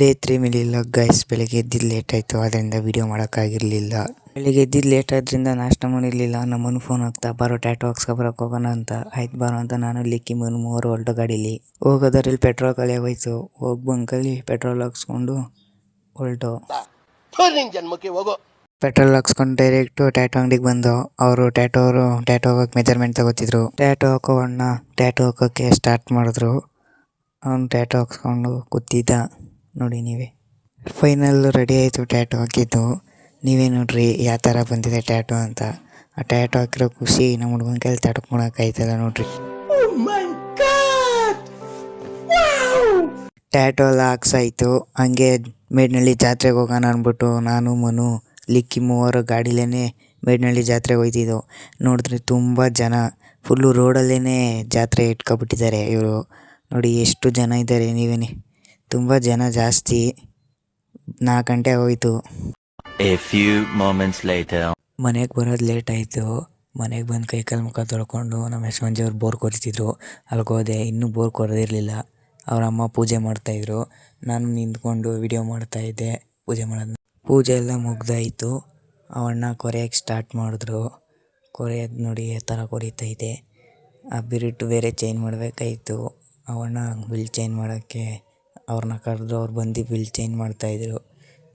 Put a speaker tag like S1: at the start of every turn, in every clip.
S1: Day 3 ಮಿಲಿಲ್ಲ guys. ಬೆಳಗ್ಗೆ ಎದ್ದಿದ್ದು late ಆಯಿತು, ಅದರಿಂದ ವೀಡಿಯೋ ಮಾಡೋಕ್ಕಾಗಿರಲಿಲ್ಲ. ಬೆಳಿಗ್ಗೆ ಎದ್ದಿದ್ದು ಲೇಟ್ ಆದ್ರಿಂದ ನಾಷ್ಟ ಮಾಡಿರಲಿಲ್ಲ. ನಮ್ಮನ್ನು ಫೋನ್ ಹಾಕ್ತಾ ಬಾರೋ ಟ್ಯಾಟೋ ಹಾಕ್ಸ್ಕೊಬರಕ್ಕೆ ಹೋಗೋಣ ಅಂತ. ಆಯ್ತು ಬಾರೋ ಅಂತ ನಾನು ಲಿಕ್ಕಿ ಮನು ಮೂವರು ಹೊರಟು ಗಾಡೀಲಿ. ಹೋಗೋದ್ರಲ್ಲಿ ಪೆಟ್ರೋಲ್ ಖಾಲಿ ಆಗೋಯ್ತು. ಹೋಗಿ ಬಂಕಲ್ಲಿ ಪೆಟ್ರೋಲ್ ಹಾಕ್ಸ್ಕೊಂಡು ಹೊರಟು. ಪೆಟ್ರೋಲ್ ಹಾಕ್ಸ್ಕೊಂಡು ಡೈರೆಕ್ಟು ಟ್ಯಾಟೋ ಅಂಗಡಿಗೆ ಬಂದು ಅವರು ಟ್ಯಾಟೋ ಹಾಕೋಕೆ ಮೆಜರ್ಮೆಂಟ್ ತಗೋತಿದ್ರು. ಟ್ಯಾಟೋ ಹಾಕೋ ಅಣ್ಣ ಟ್ಯಾಟೋ ಹಾಕೋಕ್ಕೆ ಸ್ಟಾರ್ಟ್ ಮಾಡಿದ್ರು. ಅವ್ನು ಟ್ಯಾಟೋ ಹಾಕ್ಸ್ಕೊಂಡು ಕೂತಿದ್ದ. ನೋಡಿ ನೀವೇ ಫೈನಲ್ ರೆಡಿ ಆಯಿತು ಟ್ಯಾಟೋ ಹಾಕಿದ್ದು. ನೀವೇ ನೋಡ್ರಿ ಯಾವ ಥರ ಬಂದಿದೆ ಟ್ಯಾಟೋ ಅಂತ. ಆ ಟ್ಯಾಟೋ ಹಾಕಿರೋ ಖುಷಿ ನಮ್ಮ ಹುಡುಗನ ಕೈಲಿ ತಡ್ಕೊಳಕ್ಕಾಯ್ತಲ್ಲ ನೋಡ್ರಿ. ಟ್ಯಾಟೋ ಎಲ್ಲ ಹಾಕ್ಸಾಯ್ತು. ಹಂಗೆ ಮೇಡ್ನಳ್ಳಿ ಜಾತ್ರೆಗೆ ಹೋಗೋಣ ಅಂದ್ಬಿಟ್ಟು ನಾನು ಮನು ಲಿಕ್ಕಿ ಮೂವರು ಗಾಡಿಲೇ ಮೇಡ್ನಳ್ಳಿ ಜಾತ್ರೆಗೆ ಹೋಯ್ತಿದ್ದು. ನೋಡಿದ್ರೆ ತುಂಬ ಜನ, ಫುಲ್ಲು ರೋಡಲ್ಲೇ ಜಾತ್ರೆ ಇಟ್ಕೊಬಿಟ್ಟಿದ್ದಾರೆ ಇವರು. ನೋಡಿ ಎಷ್ಟು ಜನ ಇದ್ದಾರೆ ನೀವೇ, ತುಂಬ ಜನ ಜಾಸ್ತಿ. 4 ಗಂಟೆ ಆಗೋಯ್ತು. ಮನೆಗೆ ಬರೋದು ಲೇಟ್ ಆಯಿತು. ಮನೆಗೆ ಬಂದು ಕೈಕಾಲು ಮುಖ ತೊಳ್ಕೊಂಡು ನಮ್ಮ ಯಶವಂತಿಯವ್ರು ಬೋರ್ ಕೊರಿತಿದ್ರು. ಅಲ್ಲಿಗೆ ಹೋದೆ. ಇನ್ನೂ ಬೋರ್ ಕೊರೆದಿರಲಿಲ್ಲ. ಅವ್ರ ಅಮ್ಮ ಪೂಜೆ ಮಾಡ್ತಾಯಿದ್ರು. ನಾನು ನಿಂತ್ಕೊಂಡು ವಿಡಿಯೋ ಮಾಡ್ತಾಯಿದ್ದೆ ಪೂಜೆ ಮಾಡೋದನ್ನ. ಪೂಜೆ ಎಲ್ಲ ಮುಗ್ದಾಯಿತು. ಅವಣ್ಣ ಕೊರೆಯೋಕ್ಕೆ ಸ್ಟಾರ್ಟ್ ಮಾಡಿದ್ರು. ಕೊರೆಯೋದು ನೋಡಿ ಆ ಥರ ಕೊರಿತೈತೆ. ಆ ಬಿರಿಟ್ಟು ಬೇರೆ ಚೇಂಜ್ ಮಾಡಬೇಕಾಯ್ತು. ಅವಣ್ಣ ಬಿಲ್ ಚೇಂಜ್ ಮಾಡೋಕ್ಕೆ ಅವ್ರನ್ನ ಕರೆದು ಅವ್ರು ಬಂದು ಬಿಲ್ ಚೇಂಜ್ ಮಾಡ್ತಾಯಿದ್ರು.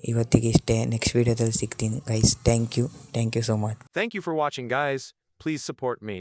S1: ಇವತ್ತಿಗೆ ಇಷ್ಟೇ. ನೆಕ್ಸ್ಟ್ ವೀಡಿಯೋದಲ್ಲಿ ಸಿಗ್ತೀನಿ guys. Thank you so much.
S2: Thank you for watching, guys. Please support me.